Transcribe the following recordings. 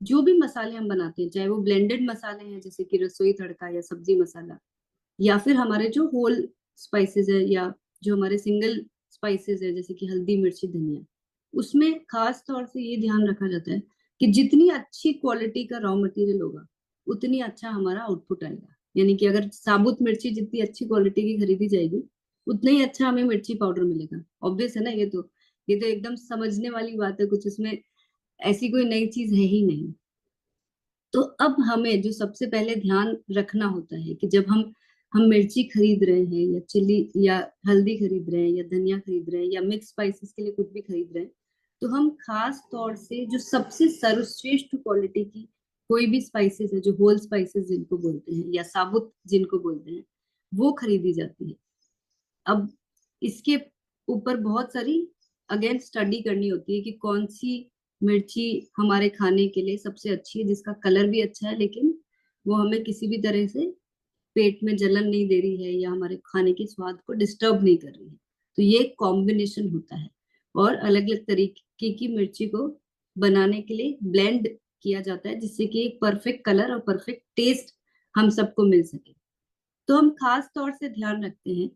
जो भी मसाले हम बनाते हैं, चाहे वो ब्लेंडेड मसाले हैं जैसे कि रसोई तड़का या सब्जी मसाला, या फिर हमारे जो होल स्पाइसेस है, या जो हमारे सिंगल स्पाइसेस है जैसे कि हल्दी मिर्ची धनिया, उसमें खास तौर से ये ध्यान रखा जाता है कि जितनी अच्छी क्वालिटी का रॉ मटेरियल होगा उतनी अच्छा हमारा आउटपुट आएगा। यानी कि अगर साबुत मिर्ची जितनी अच्छी क्वालिटी की खरीदी जाएगी उतना ही अच्छा हमें मिर्ची पाउडर मिलेगा। ऑब्वियस है ना, ये तो एकदम समझने वाली बात है, कुछ इसमें ऐसी कोई नई चीज है ही नहीं। तो अब हमें जो सबसे पहले ध्यान रखना होता है कि जब हम मिर्ची खरीद रहे हैं या चिल्ली या हल्दी खरीद रहे हैं या धनिया खरीद रहे हैं या मिक्स स्पाइसेस के लिए कुछ भी खरीद रहे हैं, तो हम खास तौर से जो सबसे सर्वश्रेष्ठ क्वालिटी की कोई भी स्पाइसेस है, जो होल स्पाइसेस जिनको बोलते हैं या साबुत जिनको बोलते हैं, वो खरीदी जाती है। अब इसके ऊपर बहुत सारी अगेन स्टडी करनी होती है कि कौन सी मिर्ची हमारे खाने के लिए सबसे अच्छी है, जिसका कलर भी अच्छा है लेकिन वो हमें किसी भी तरह से पेट में जलन नहीं दे रही है या हमारे खाने के स्वाद को डिस्टर्ब नहीं कर रही है। तो ये एक कॉम्बिनेशन होता है, और अलग अलग तरीके की मिर्ची को बनाने के लिए ब्लेंड किया जाता है जिससे कि एक परफेक्ट कलर और परफेक्ट टेस्ट हम सबको मिल सके। तो हम खास तौर से ध्यान रखते हैं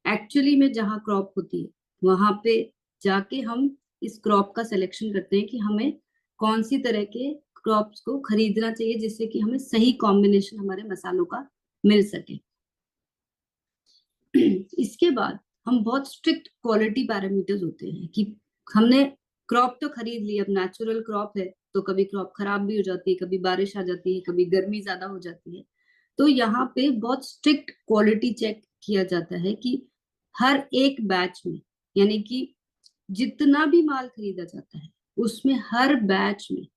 एक्चुअली में जहाँ क्रॉप होती है वहां पे जाके हम इस क्रॉप का सिलेक्शन करते हैं कि हमें कौन सी तरह के क्रॉप्स को खरीदना चाहिए जिससे कि हमें सही कॉम्बिनेशन हमारे मसालों का मिल सके। इसके बाद हम बहुत स्ट्रिक्ट क्वालिटी पैरामीटर्स होते हैं कि हमने क्रॉप तो खरीद ली, अब नेचुरल क्रॉप है तो कभी क्रॉप खराब भी हो जाती है, कभी बारिश आ जाती है, कभी गर्मी ज्यादा हो जाती है। तो यहाँ पे बहुत स्ट्रिक्ट क्वालिटी चेक किया जाता है कि हर एक बैच में, यानी कि जितना भी माल खरीदा जाता है उसमें हर बैच में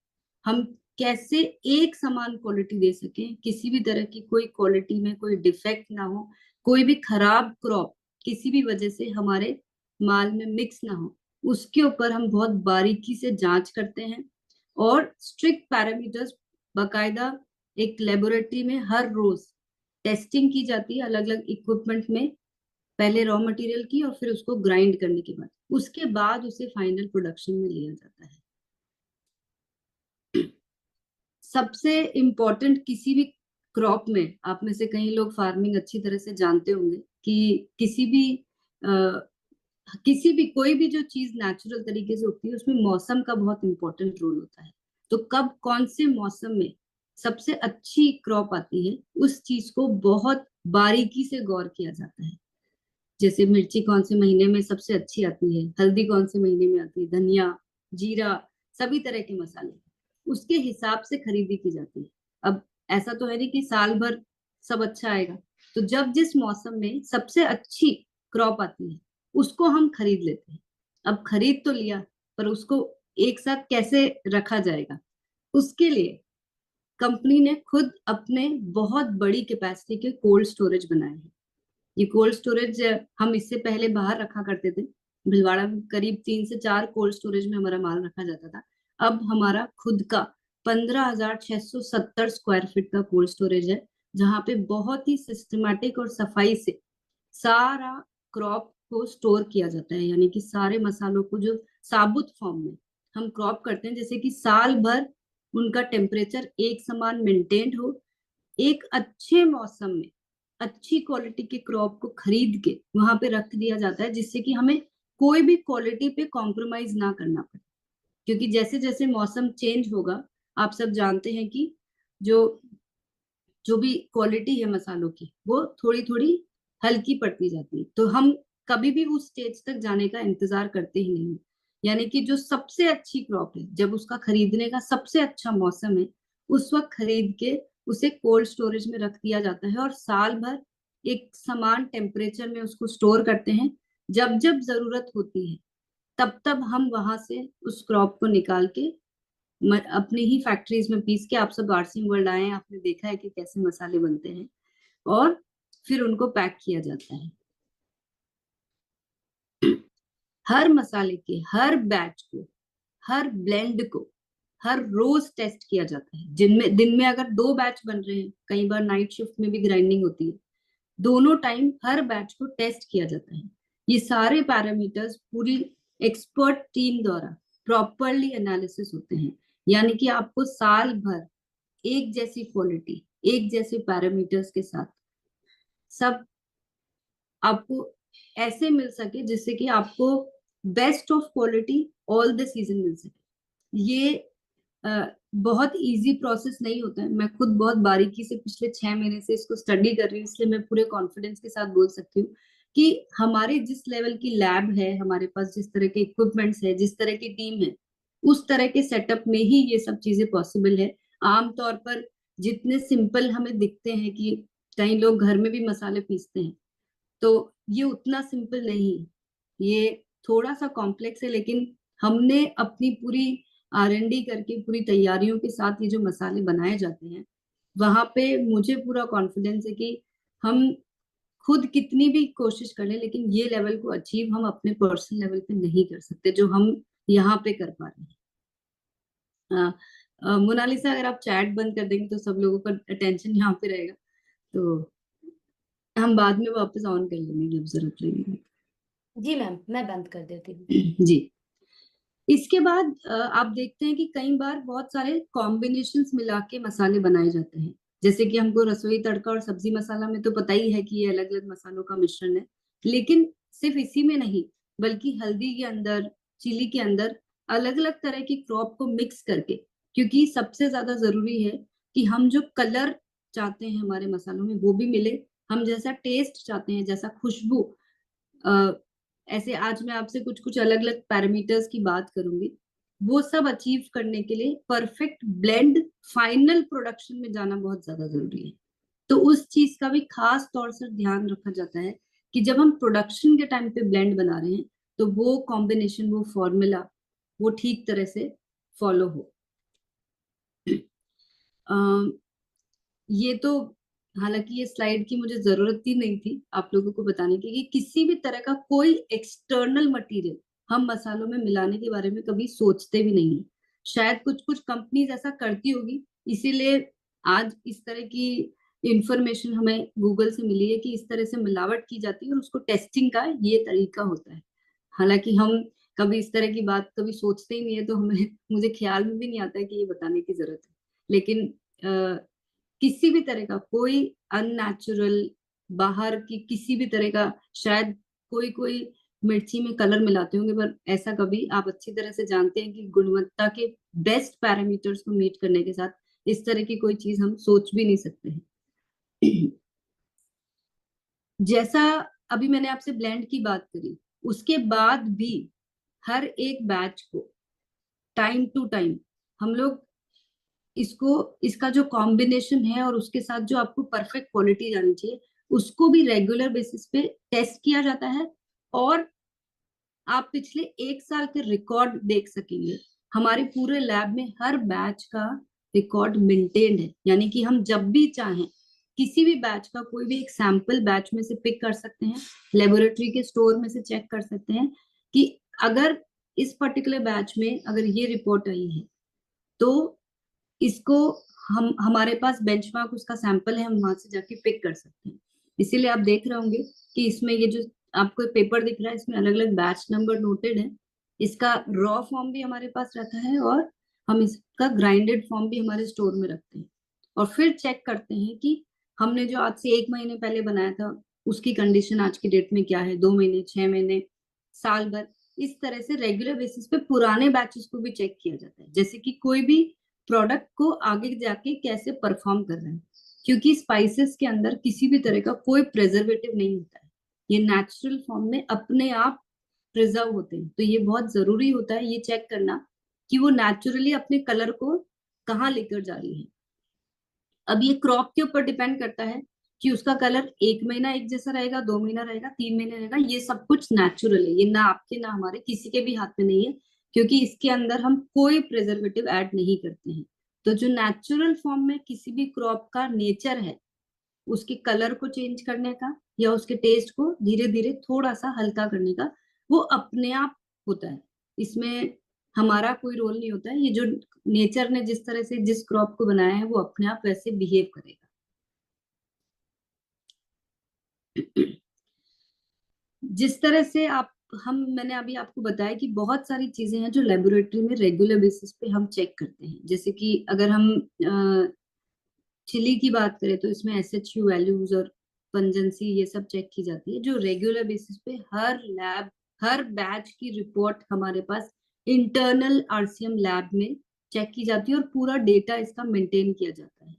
हम कैसे एक समान क्वालिटी दे सकें, किसी भी तरह की कोई क्वालिटी में कोई डिफेक्ट ना हो, कोई भी खराब क्रॉप किसी भी वजह से हमारे माल में मिक्स ना हो, उसके ऊपर हम बहुत बारीकी से जांच करते हैं। और स्ट्रिक्ट पैरामीटर्स बाकायदा एक लेबोरेटरी में हर रोज टेस्टिंग की जाती है अलग अलग इक्विपमेंट में, पहले रॉ मटेरियल की और फिर उसको ग्राइंड करने के बाद, उसके बाद उसे फाइनल प्रोडक्शन में लिया जाता है। सबसे इम्पोर्टेंट किसी भी क्रॉप में, आप में से कई लोग फार्मिंग अच्छी तरह से जानते होंगे कि किसी भी कोई भी जो चीज नेचुरल तरीके से उगती है उसमें मौसम का बहुत इंपॉर्टेंट रोल होता है। तो कब कौन से मौसम में सबसे अच्छी क्रॉप आती है उस चीज को बहुत बारीकी से गौर किया जाता है। जैसे मिर्ची कौन से महीने में सबसे अच्छी आती है, हल्दी कौन से महीने में आती है, धनिया, जीरा, सभी तरह के मसाले उसके हिसाब से खरीदी की जाती है। अब ऐसा तो है नहीं कि साल भर सब अच्छा आएगा, तो जब जिस मौसम में सबसे अच्छी क्रॉप आती है उसको हम खरीद लेते हैं। अब खरीद तो लिया, पर उसको एक साथ कैसे रखा जाएगा, उसके लिए कंपनी ने खुद अपने बहुत बड़ी कैपेसिटी के कोल्ड स्टोरेज बनाए हैं। ये कोल्ड स्टोरेज हम इससे पहले बाहर रखा करते थे, भिलवाड़ा में करीब 3 से 4 कोल्ड स्टोरेज में हमारा माल रखा जाता था। अब हमारा खुद का 15,670 स्क्वायर फीट का कोल्ड स्टोरेज है, जहाँ पे बहुत ही सिस्टमेटिक और सफाई से सारा क्रॉप को स्टोर किया जाता है। यानी कि सारे मसालों को जो साबुत फॉर्म में हम क्रॉप करते हैं, जैसे कि साल भर उनका टेम्परेचर एक समान मेंटेन्ड हो, एक अच्छे मौसम में अच्छी क्वालिटी के क्रॉप को खरीद के वहां पे रख दिया जाता है जिससे कि हमें कोई भी क्वालिटी पे कॉम्प्रोमाइज ना करना पड़े। क्योंकि जैसे जैसे मौसम चेंज होगा, आप सब जानते हैं कि जो जो भी क्वालिटी है मसालों की वो थोड़ी थोड़ी हल्की पड़ती जाती है, तो हम कभी भी उस स्टेज तक जाने का इंतजार करते ही नहीं। यानी कि जो सबसे अच्छी क्रॉप है, जब उसका खरीदने का सबसे अच्छा मौसम है, उस वक्त खरीद के उसे कोल्ड स्टोरेज में रख दिया जाता है और साल भर एक समान टेम्परेचर में उसको स्टोर करते हैं। जब जब जरूरत होती है तब तब हम वहां से उस क्रॉप को निकाल के अपनी ही फैक्ट्रीज में पीस के, आप सब आरसिंग वर्ल्ड आए हैं, आपने देखा है कि कैसे मसाले बनते हैं, और फिर उनको पैक किया जाता है। हर मसाले के हर बैच को, हर ब्लेंड को हर रोज टेस्ट किया जाता है। जिनमें दिन में अगर 2 बैच बन रहे हैं, कई बार नाइट शिफ्ट में भी ग्राइंडिंग होती है, दोनों टाइम हर बैच को टेस्ट किया जाता है। ये सारे पैरामीटर्स पूरी एक्सपर्ट टीम द्वारा प्रॉपरली एनालिसिस होते हैं। यानी कि आपको साल भर एक जैसी क्वालिटी, एक जैसे पैरामीटर्स के साथ सब आपको ऐसे मिल सके जिससे कि आपको best of quality all the season मिल सके। ये बहुत इजी प्रोसेस नहीं होता है। मैं खुद बहुत बारीकी से पिछले 6 महीने से इसको स्टडी कर रही हूँ, इसलिए मैं पूरे कॉन्फिडेंस के साथ बोल सकती हूँ कि हमारे जिस लेवल की लैब है, हमारे पास जिस तरह के इक्विपमेंट्स है, जिस तरह की टीम है, उस तरह के सेटअप में ही ये सब चीजें पॉसिबल है। आमतौर पर जितने सिंपल हमें दिखते हैं कि कई लोग घर में भी मसाले पीसते हैं, तो ये उतना सिंपल नहीं है, ये थोड़ा सा कॉम्प्लेक्स है। लेकिन हमने अपनी पूरी R&D करके, पूरी तैयारियों के साथ ये जो मसाले बनाए जाते हैं, वहां पे मुझे पूरा कॉन्फिडेंस है कि हम खुद कितनी भी कोशिश कर लें, लेकिन ये लेवल को अचीव हम अपने पर्सनल लेवल पे नहीं कर सकते जो हम यहाँ पे कर पा रहे हैं। मोनालिसा, अगर आप चैट बंद कर देंगे तो सब लोगों का अटेंशन यहाँ पे रहेगा, तो हम बाद में वापस ऑन कर लेंगे जब जरूरत लगेगी। जी मैम, मैं बंद कर देती हूँ। जी। इसके बाद आप देखते हैं कि कई बार बहुत सारे कॉम्बिनेशंस मिला के मसाले बनाए जाते हैं। जैसे कि हमको रसोई तड़का और सब्जी मसाला में तो पता ही है कि ये अलग अलग मसालों का मिश्रण है। लेकिन सिर्फ इसी में नहीं, बल्कि हल्दी के अंदर, चिली के अंदर अलग अलग तरह की क्रॉप को मिक्स करके, क्योंकि सबसे ज्यादा जरूरी है कि हम जो कलर चाहते हैं हमारे मसालों में वो भी मिले, हम जैसा टेस्ट चाहते हैं, जैसा खुशबू, ऐसे आज मैं आपसे कुछ कुछ अलग अलग पैरामीटर्स की बात करूंगी, वो सब अचीव करने के लिए परफेक्ट ब्लेंड फाइनल प्रोडक्शन में जाना बहुत ज्यादा जरूरी है। तो उस चीज का भी खास तौर से ध्यान रखा जाता है कि जब हम प्रोडक्शन के टाइम पे ब्लेंड बना रहे हैं तो वो कॉम्बिनेशन, वो फॉर्मूला, वो ठीक तरह से फॉलो हो। ये तो, हालांकि ये स्लाइड की मुझे जरूरत ही नहीं थी आप लोगों को बताने की कि किसी भी तरह का कोई एक्सटर्नल मटेरियल हम मसालों में मिलाने के बारे में कभी सोचते भी नहीं है। शायद कुछ कुछ कंपनीज ऐसा करती होगी, इसीलिए आज इस तरह की इंफॉर्मेशन हमें गूगल से मिली है कि इस तरह से मिलावट की जाती है और उसको टेस्टिंग का ये तरीका होता है। हालांकि हम कभी इस तरह की बात कभी सोचते ही नहीं है, तो हमें मुझे ख्याल में भी नहीं आता है कि ये बताने की जरूरत है। लेकिन किसी भी तरह का कोई अननेचुरल, बाहर की किसी भी तरह का, शायद कोई कोई मिर्ची में कलर मिलाते होंगे, पर ऐसा कभी, आप अच्छी तरह से जानते हैं कि गुणवत्ता के बेस्ट पैरामीटर्स को मीट करने के साथ इस तरह की कोई चीज हम सोच भी नहीं सकते हैं। जैसा अभी मैंने आपसे ब्लेंड की बात करी, उसके बाद भी हर एक बैच को टाइम टू टाइम हम लोग इसको, इसका जो कॉम्बिनेशन है और उसके साथ जो आपको परफेक्ट क्वालिटी जानी चाहिए, उसको भी रेगुलर बेसिस पे टेस्ट किया जाता है। और आप पिछले 1 साल के रिकॉर्ड देख सकेंगे, हमारे पूरे लैब में हर बैच का रिकॉर्ड मेंटेन्ड है। यानी कि हम जब भी चाहें किसी भी बैच का कोई भी एक सैंपल बैच में से पिक कर सकते हैं, लेबोरेटरी के स्टोर में से चेक कर सकते हैं कि अगर इस पर्टिकुलर बैच में अगर ये रिपोर्ट आई है, तो इसको हम, हमारे पास बेंचमार्क उसका सैंपल है, हम वहां से जाके पिक कर सकते हैं। इसीलिए आप देख रहे होंगे कि इसमें ये जो आपको पेपर दिख रहा है, इसमें अलग अलग बैच नंबर नोटेड है। इसका रॉ फॉर्म भी हमारे पास रहता है और हम इसका ग्राइंडेड फॉर्म भी हमारे स्टोर में रखते हैं। और फिर चेक करते हैं कि हमने जो आज से 1 महीने पहले बनाया था उसकी कंडीशन आज की डेट में क्या है, 2 महीने, 6 महीने, साल भर। इस तरह से रेगुलर बेसिस पे पुराने बैचेस को भी चेक किया जाता है, जैसे कि कोई भी प्रोडक्ट को आगे जाके कैसे परफॉर्म कर रहे हैं। क्योंकि स्पाइसेस के अंदर किसी भी तरह का कोई प्रिजर्वेटिव नहीं होता है, ये नेचुरल फॉर्म में अपने आप प्रिजर्व होते हैं। तो ये बहुत जरूरी होता है ये चेक करना कि वो नेचुरली अपने कलर को कहाँ लेकर जा रही है। अब ये क्रॉप के ऊपर डिपेंड करता है कि उसका कलर 1 महीना एक जैसा रहेगा, 2 महीना रहेगा, 3 महीने रहेगा। ये सब कुछ नेचुरल है, ये ना आपके ना हमारे किसी के भी हाथ में नहीं है, क्योंकि इसके अंदर हम कोई प्रिजर्वेटिव ऐड नहीं करते हैं। तो जो नेचुरल फॉर्म में किसी भी क्रॉप का नेचर है, उसके कलर को चेंज करने का या उसके टेस्ट को धीरे धीरे थोड़ा सा हल्का करने का, वो अपने आप होता है। इसमें हमारा कोई रोल नहीं होता है। ये जो नेचर ने जिस तरह से जिस क्रॉप को बनाया है, वो अपने आप वैसे बिहेव करेगा। जिस तरह से आप मैंने अभी आपको बताया कि बहुत सारी चीजें हैं जो लेबोरेटरी में रेगुलर बेसिस पे हम चेक करते हैं। जैसे कि अगर हम चिली की बात करें तो इसमें SHU वैल्यूज और पंजेंसी ये सब चेक की जाती है, जो रेगुलर बेसिस पे हर बैच की रिपोर्ट हमारे पास इंटरनल RCM लैब में चेक की जाती है और पूरा डेटा इसका मेंटेन किया जाता है।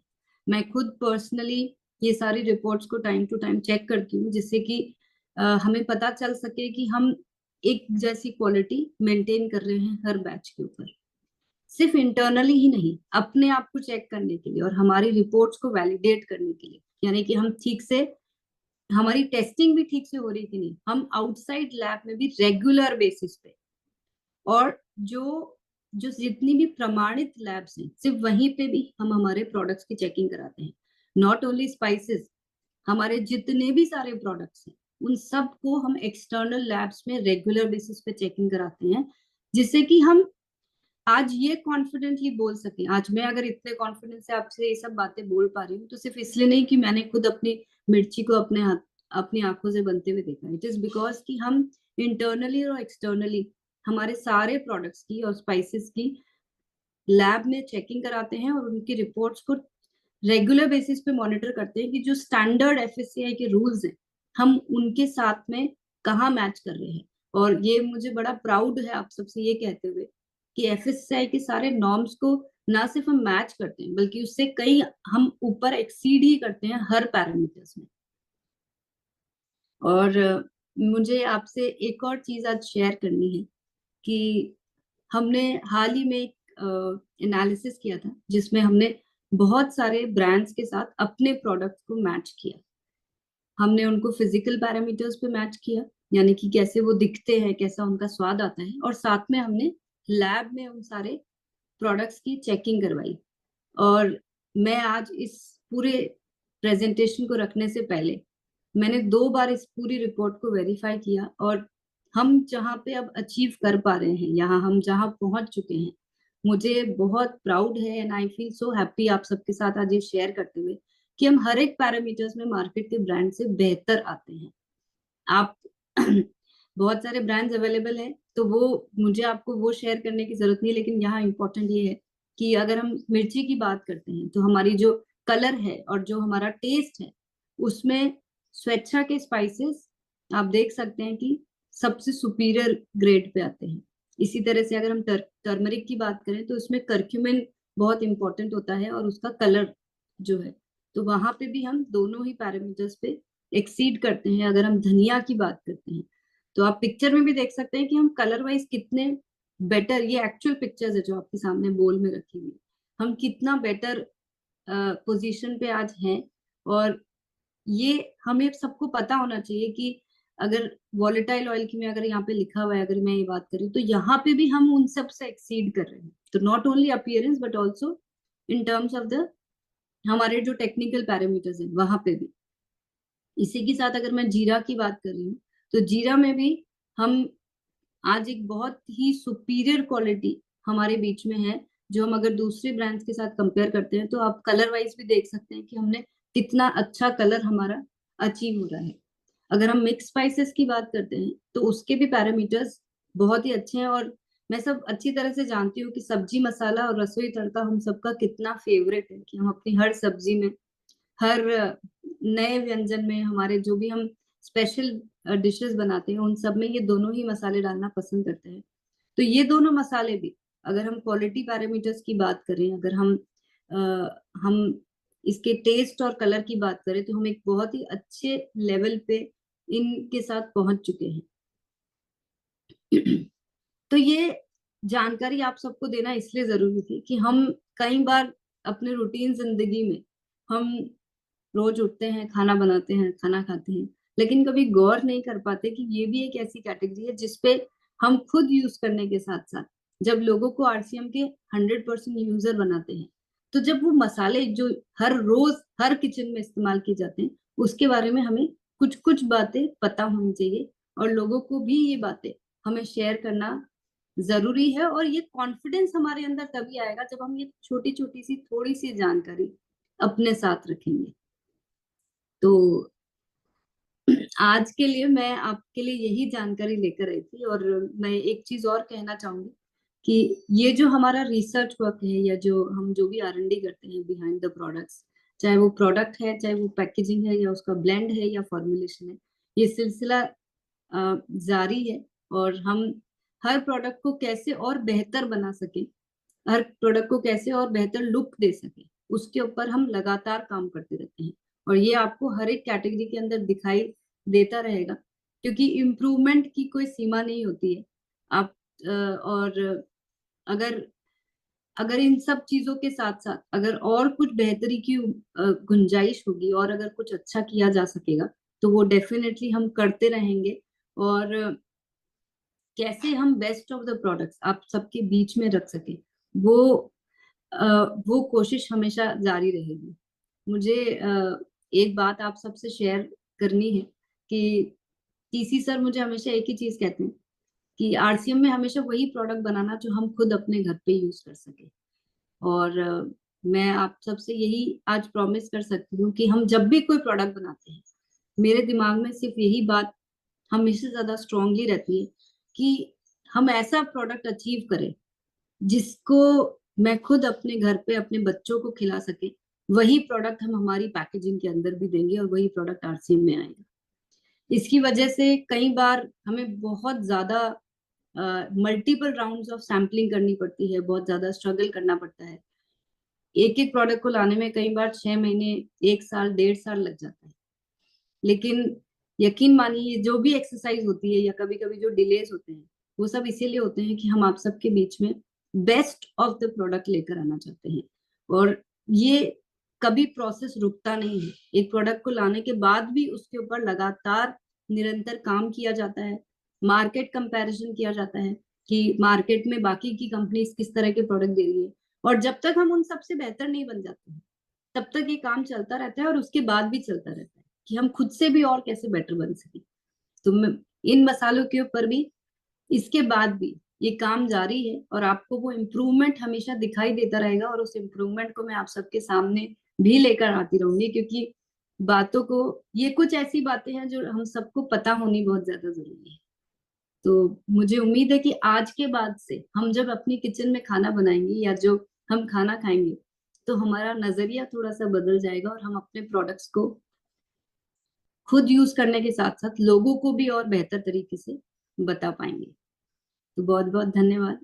मैं खुद पर्सनली ये सारी रिपोर्ट्स को टाइम टू टाइम चेक करती हूँ, जिससे कि हमें पता चल सके कि हम एक जैसी क्वालिटी मेंटेन कर रहे हैं हर बैच के ऊपर। सिर्फ इंटरनली ही नहीं, अपने आप को चेक करने के लिए और हमारी रिपोर्ट्स को वैलिडेट करने के लिए, यानी कि हम ठीक से, हमारी टेस्टिंग भी ठीक से हो रही कि नहीं, हम आउटसाइड लैब में भी रेगुलर बेसिस पे, और जो जो जितनी भी प्रमाणित लैब्स हैं सिर्फ वहीं पे भी हम हमारे प्रोडक्ट्स की चेकिंग कराते हैं। नॉट ओनली स्पाइसेस, हमारे जितने भी सारे प्रोडक्ट्स हैं उन सब को हम एक्सटर्नल लैब्स में रेगुलर बेसिस पे चेकिंग कराते हैं, जिससे कि हम आज ये कॉन्फिडेंटली बोल सके। आज मैं अगर इतने कॉन्फिडेंस से आपसे ये सब बातें बोल पा रही हूँ तो सिर्फ इसलिए नहीं कि मैंने खुद अपनी मिर्ची को अपनी आंखों से बनते हुए देखा। इट इज बिकॉज कि हम इंटरनली और एक्सटर्नली हमारे सारे प्रोडक्ट्स की और स्पाइसेस की लैब में चेकिंग कराते हैं और उनकी रिपोर्ट्स को रेगुलर बेसिस पे मॉनिटर करते हैं कि जो स्टैंडर्ड FSCI के रूल्स हैं हम उनके साथ में कहाँ मैच कर रहे हैं। और ये मुझे बड़ा प्राउड है आप सबसे ये कहते हुए कि FSCI के सारे नॉर्म्स को ना सिर्फ हम मैच करते हैं बल्कि उससे कई हम ऊपर एक्सीड ही करते हैं हर पैरामीटर्स में। और मुझे आपसे एक और चीज आज शेयर करनी है कि हमने हाल ही में एक एनालिसिस किया था जिसमें हमने बहुत सारे ब्रांड्स के साथ अपने प्रोडक्ट्स को मैच किया। हमने उनको फिजिकल पैरामीटर्स पे मैच किया, यानी कि कैसे वो दिखते हैं, कैसा उनका स्वाद आता है, और साथ में हमने लैब में उन सारे प्रोडक्ट्स की चेकिंग करवाई। और मैं आज इस पूरे प्रेजेंटेशन को रखने से पहले मैंने 2 बार इस पूरी रिपोर्ट को वेरीफाई किया, और हम जहाँ पे अब अचीव कर पा रहे हैं, यहाँ हम जहाँ पहुंच चुके हैं, मुझे बहुत प्राउड है and I feel so happy आप सबके साथ आज ये शेयर करते हुए कि हम हर एक पैरामीटर्स में मार्केट के ब्रांड से बेहतर आते हैं। आप बहुत सारे ब्रांड्स अवेलेबल हैं तो वो मुझे आपको वो शेयर करने की जरूरत नहीं है, लेकिन यहाँ इंपॉर्टेंट ये है कि अगर हम मिर्ची की बात करते हैं तो हमारी जो कलर है और जो हमारा टेस्ट है उसमें स्वेच्छा के स्पाइसेस आप देख सकते हैं कि सबसे सुपीरियर ग्रेड पे आते हैं। इसी तरह से अगर हम टर्मरिक की बात करें तो उसमें करक्यूमिन बहुत इंपॉर्टेंट होता है और उसका कलर जो है, तो वहां पे भी हम दोनों ही पैरामीटर्स पे एक्सीड करते हैं। अगर हम धनिया की बात करते हैं तो आप पिक्चर में भी देख सकते हैं कि हम कलर वाइज कितने बेटर, ये एक्चुअल पिक्चर्स है जो आपके सामने बोल में रखी हुई, हम कितना बेटर पोजीशन पे आज हैं। और ये हमें सबको पता होना चाहिए कि अगर वॉलेटाइल ऑयल की, मैं अगर यहाँ पे लिखा हुआ है, अगर मैं ये बात करूँ तो यहाँ पे भी हम उन सब से एक्सीड कर रहे हैं। तो not only appearance but also in terms of the हमारे जो टेक्निकल पैरामीटर्स हैं वहां पे भी। इसी के साथ अगर मैं जीरा की बात कर रही हूँ तो जीरा में भी हम आज एक बहुत ही सुपीरियर क्वालिटी हमारे बीच में है, जो हम अगर दूसरे ब्रांड्स के साथ कंपेयर करते हैं तो आप कलर वाइज भी देख सकते हैं कि हमने कितना अच्छा कलर हमारा अचीव हो रहा है। अगर हम मिक्स स्पाइसेस की बात करते हैं तो उसके भी पैरामीटर्स बहुत ही अच्छे हैं। और मैं सब अच्छी तरह से जानती हूँ कि सब्जी मसाला और रसोई तड़का हम सबका कितना फेवरेट है, कि हम अपनी हर सब्जी में, हर नए व्यंजन में, हमारे जो भी हम स्पेशल डिशेस बनाते हैं उन सब में ये दोनों ही मसाले डालना पसंद करते हैं। तो ये दोनों मसाले भी, अगर हम क्वालिटी पैरामीटर्स की बात करें, अगर हम इसके टेस्ट और कलर की बात करें तो हम एक बहुत ही अच्छे लेवल पे इनके साथ पहुंच चुके हैं। तो ये जानकारी आप सबको देना इसलिए जरूरी थी कि हम कई बार अपने रूटीन जिंदगी में हम रोज उठते हैं, खाना बनाते हैं, खाना खाते हैं, लेकिन कभी गौर नहीं कर पाते कि ये भी एक ऐसी कैटेगरी है जिसपे हम खुद यूज करने के साथ साथ जब लोगों को RCM के 100% यूजर बनाते हैं, तो जब वो मसाले जो हर रोज हर किचन में इस्तेमाल किए जाते हैं उसके बारे में हमें कुछ कुछ बातें पता होनी चाहिए, और लोगों को भी ये बातें हमें शेयर करना जरूरी है। और ये कॉन्फिडेंस हमारे अंदर तभी आएगा जब हम ये छोटी छोटी सी थोड़ी सी जानकारी अपने साथ रखेंगे। तो आज के लिए मैं आपके लिए यही जानकारी लेकर आई थी। और मैं एक चीज और कहना चाहूंगी कि ये जो हमारा रिसर्च वर्क है, या जो भी R&D करते हैं बिहाइंड द प्रोडक्ट्स, चाहे वो प्रोडक्ट है, चाहे वो पैकेजिंग है, या उसका ब्लेंड है, या फॉर्मुलेशन है, ये सिलसिला जारी है। और हम हर प्रोडक्ट को कैसे और बेहतर बना सके, हर प्रोडक्ट को कैसे और बेहतर लुक दे सके, उसके ऊपर हम लगातार काम करते रहते हैं। और ये आपको हर एक कैटेगरी के अंदर दिखाई देता रहेगा, क्योंकि इम्प्रूवमेंट की कोई सीमा नहीं होती है। आप और अगर अगर इन सब चीजों के साथ साथ अगर और कुछ बेहतरी की गुंजाइश होगी, और अगर कुछ अच्छा किया जा सकेगा, तो वो डेफिनेटली हम करते रहेंगे। और कैसे हम बेस्ट ऑफ द प्रोडक्ट्स आप सबके बीच में रख सके, वो अ, वो कोशिश हमेशा जारी रहेगी। मुझे एक बात आप सबसे शेयर करनी है कि टीसी सर मुझे हमेशा एक ही चीज कहते हैं कि RCM में हमेशा वही प्रोडक्ट बनाना जो हम खुद अपने घर पे यूज कर सके। और मैं आप सबसे यही आज प्रॉमिस कर सकती हूँ कि हम जब भी कोई प्रोडक्ट बनाते हैं, मेरे दिमाग में सिर्फ यही बात हमेशा ज्यादा स्ट्रांगली रहती है कि हम ऐसा प्रोडक्ट अचीव करें जिसको मैं खुद अपने घर पे अपने बच्चों को खिला सके। वही प्रोडक्ट हम हमारी पैकेजिंग के अंदर भी देंगे, और वही प्रोडक्ट RCM में आएगा। इसकी वजह से कई बार हमें बहुत ज्यादा मल्टीपल राउंड्स ऑफ सैम्पलिंग करनी पड़ती है, बहुत ज्यादा स्ट्रगल करना पड़ता है। एक एक प्रोडक्ट को लाने में कई बार 6 महीने, 1 साल, 1.5 साल लग जाता है। लेकिन यकीन मानिए, जो भी एक्सरसाइज होती है या कभी कभी जो डिलेज होते हैं, वो सब इसीलिए होते हैं कि हम आप सबके बीच में बेस्ट ऑफ द प्रोडक्ट लेकर आना चाहते हैं। और ये कभी प्रोसेस रुकता नहीं है। एक प्रोडक्ट को लाने के बाद भी उसके ऊपर लगातार निरंतर काम किया जाता है, मार्केट कंपैरिजन किया जाता है कि मार्केट में बाकी की कंपनीज किस तरह के प्रोडक्ट दे रही है। और जब तक हम उन सबसे बेहतर नहीं बन जाते हैं, तब तक ये काम चलता रहता है, और उसके बाद भी चलता रहता है कि हम खुद से भी और कैसे बेटर बन सके। तो इन मसालों के ऊपर भी इसके बाद भी ये काम जारी है, और आपको वो इम्प्रूवमेंट हमेशा दिखाई देता रहेगा। और उस इम्प्रूवमेंट को मैं आप सबके सामने भी लेकर आती रहूंगी, क्योंकि बातों को, ये कुछ ऐसी बातें हैं जो हम सबको पता होनी बहुत ज्यादा जरूरी है। तो मुझे उम्मीद है कि आज के बाद से हम जब अपनी किचन में खाना बनाएंगे, या जो हम खाना खाएंगे, तो हमारा नजरिया थोड़ा सा बदल जाएगा, और हम अपने प्रोडक्ट्स को खुद यूज करने के साथ साथ लोगों को भी और बेहतर तरीके से बता पाएंगे। तो बहुत बहुत धन्यवाद।